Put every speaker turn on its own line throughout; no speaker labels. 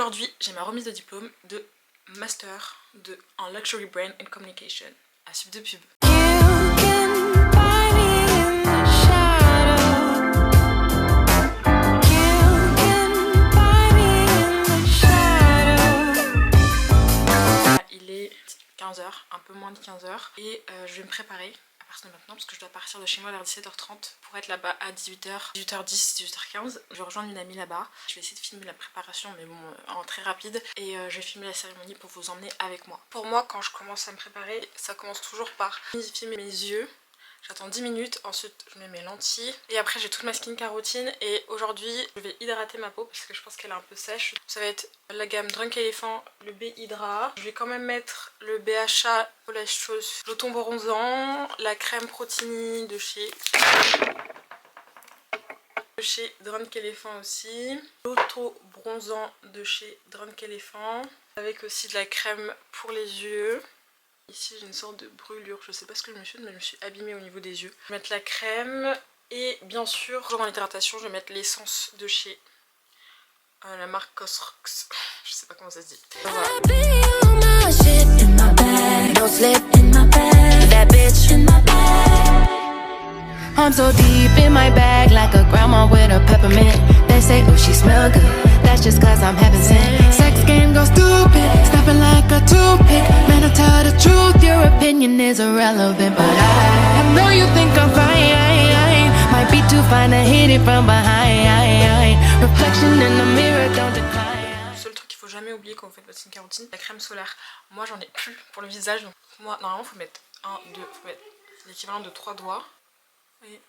Aujourd'hui, j'ai ma remise de diplôme de Master en Luxury Brand and Communication à Sub de Pub. Il est 15h, un peu moins de 15h et je vais me préparer à partir de maintenant parce que je dois partir de chez moi vers 17h30 pour être là-bas à 18h, 18h10, 18h15. Je vais rejoindre une amie là-bas. Je vais essayer de filmer la préparation mais bon, en très rapide et je vais filmer la cérémonie pour vous emmener avec moi. Pour moi, quand je commence à me préparer, ça commence toujours par filmer mes yeux. J'attends 10 minutes, ensuite je mets mes lentilles et après j'ai toute ma skincare routine et aujourd'hui je vais hydrater ma peau parce que je pense qu'elle est un peu sèche. Ça va être la gamme Drunk Elephant, le B Hydra. Je vais quand même mettre le BHA pour la chose, l'auton bronzant, la crème Protini de chez Drunk Elephant aussi, l'auto bronzant de chez Drunk Elephant avec aussi de la crème pour les yeux. Ici j'ai une sorte de brûlure, je sais pas ce que je me suis dit mais je me suis abîmée au niveau des yeux. Je vais mettre la crème et bien sûr, toujours en hydratation, je vais mettre l'essence de chez la marque Cosrx. Je sais pas comment ça se dit. Voilà. I'm so deep in my bag like a grandma with a peppermint. They say, oh, she smell good. That's just cause I'm heaven sent. Sex game goes stupid, snapping like a toothpick. Man, I tell the truth, your opinion is irrelevant. But I know you think I'm fine. Might be too fine to hit it from behind. Reflection in the mirror, don't decline. Le seul truc qu'il faut jamais oublier quand vous faites votre skincare routine, la crème solaire. Moi, j'en ai plus pour le visage. Donc, moi, normalement, faut mettre faut mettre l'équivalent de 3 doigts. Oui.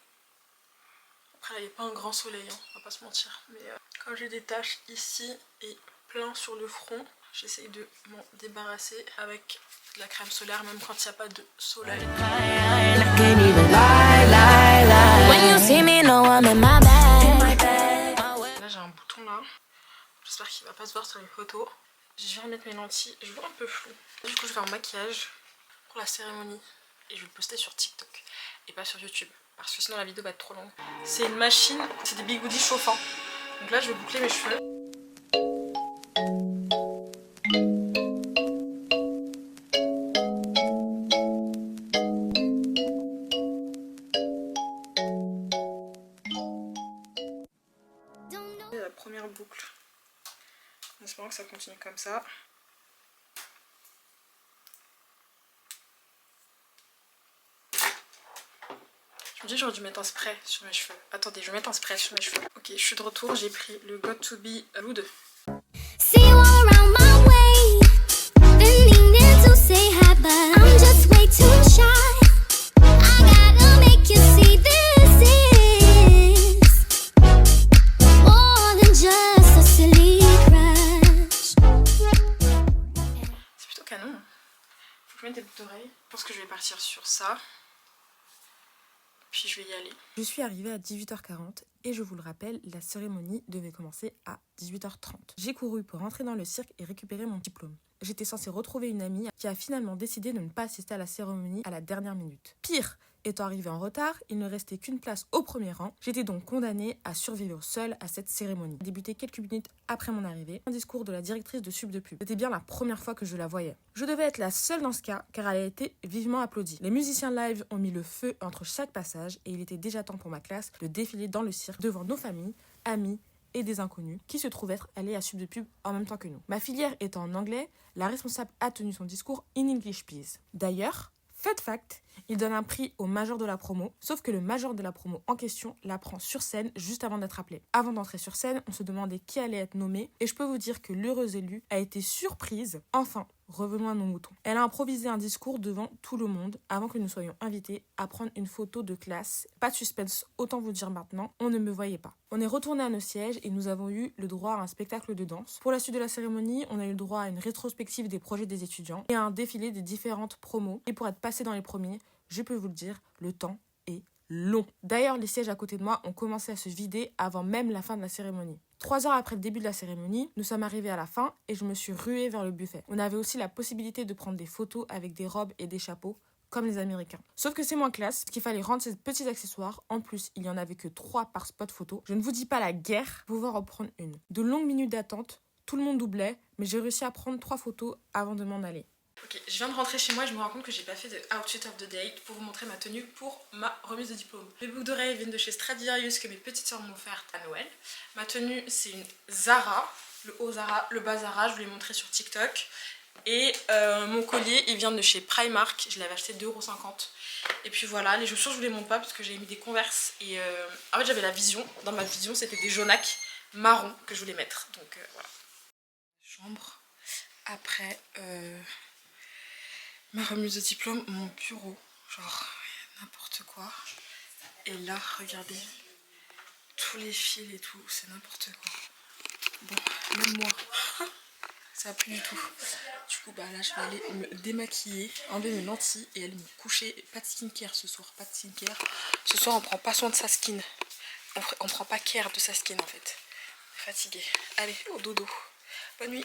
Après là il n'y a pas un grand soleil, hein, on va pas se mentir. Mais quand j'ai des taches ici et plein sur le front, j'essaye de m'en débarrasser avec de la crème solaire même quand il n'y a pas de soleil. Là j'ai un bouton là, j'espère qu'il va pas se voir sur les photos. Je viens de mettre mes lentilles, je vois un peu flou. Du coup je vais faire un maquillage pour la cérémonie et je vais le poster sur TikTok et pas sur YouTube. Parce que sinon la vidéo va être trop longue. C'est une machine, c'est des bigoudis chauffants. Donc là je vais boucler mes cheveux. Et la première boucle. En espérant que ça continue comme ça. Je me dis j'aurais dû mettre un spray sur mes cheveux. Attendez, je vais mettre un spray sur mes cheveux. Ok, je suis de retour, j'ai pris le Got To Be Loud. C'est plutôt canon. Faut que je mette des boucles d'oreilles. Je pense que je vais partir sur ça. Puis je vais y aller. Je suis arrivée à 18h40 et je vous le rappelle, la cérémonie devait commencer à 18h30. J'ai couru pour rentrer dans le cirque et récupérer mon diplôme. J'étais censée retrouver une amie qui a finalement décidé de ne pas assister à la cérémonie à la dernière minute. Pire, étant arrivée en retard, il ne restait qu'une place au premier rang. J'étais donc condamnée à survivre seule à cette cérémonie. Débuté quelques minutes après mon arrivée, un discours de la directrice de Sub de Pub. C'était bien la première fois que je la voyais. Je devais être la seule dans ce cas car elle a été vivement applaudie. Les musiciens live ont mis le feu entre chaque passage et il était déjà temps pour ma classe de défiler dans le cirque devant nos familles, amis et des inconnus qui se trouvent être allés à Sub de Pub en même temps que nous. Ma filière étant en anglais, la responsable a tenu son discours in English please. D'ailleurs, fun fact, il donne un prix au major de la promo, sauf que le major de la promo en question la prend sur scène juste avant d'être appelé. Avant d'entrer sur scène, on se demandait qui allait être nommé et je peux vous dire que l'heureuse élue a été surprise. Enfin, revenons à nos moutons. Elle a improvisé un discours devant tout le monde avant que nous soyons invités à prendre une photo de classe. Pas de suspense, autant vous dire maintenant, on ne me voyait pas. On est retourné à nos sièges et nous avons eu le droit à un spectacle de danse. Pour la suite de la cérémonie, on a eu le droit à une rétrospective des projets des étudiants et à un défilé des différentes promos. Et pour être passé dans les premiers, je peux vous le dire, le temps est long. D'ailleurs, les sièges à côté de moi ont commencé à se vider avant même la fin de la cérémonie. 3 heures après le début de la cérémonie, nous sommes arrivés à la fin et je me suis ruée vers le buffet. On avait aussi la possibilité de prendre des photos avec des robes et des chapeaux, comme les Américains. Sauf que c'est moins classe, parce qu'il fallait rendre ces petits accessoires. En plus, il n'y en avait que 3 par spot photo. Je ne vous dis pas la guerre, pouvoir en prendre une. De longues minutes d'attente, tout le monde doublait, mais j'ai réussi à prendre 3 photos avant de m'en aller. Ok, je viens de rentrer chez moi et je me rends compte que j'ai pas fait de outfit of the day pour vous montrer ma tenue pour ma remise de diplôme. Les boucles d'oreilles viennent de chez Stradivarius que mes petites soeurs m'ont offert à Noël. Ma tenue c'est une Zara, le haut Zara, le bas Zara, je vous l'ai montré sur TikTok. Et mon collier il vient de chez Primark, je l'avais acheté 2,50 €. Et puis voilà, les chaussures je vous les montre pas parce que j'avais mis des Converse et en fait j'avais la vision, dans ma vision c'était des jaunacs marron que je voulais mettre. Donc voilà. Chambre. Après ma remise de diplôme, mon bureau, genre n'importe quoi. Et là, regardez, tous les fils et tout, c'est n'importe quoi. Bon, même moi, ça va plus du tout. Du coup, bah là, je vais aller me démaquiller, enlever mes lentilles et aller me coucher. Pas de skincare ce soir, pas de skincare. Ce soir, on prend pas soin de sa skin. On prend pas care de sa skin en fait. Fatiguée. Allez, au dodo. Bonne nuit.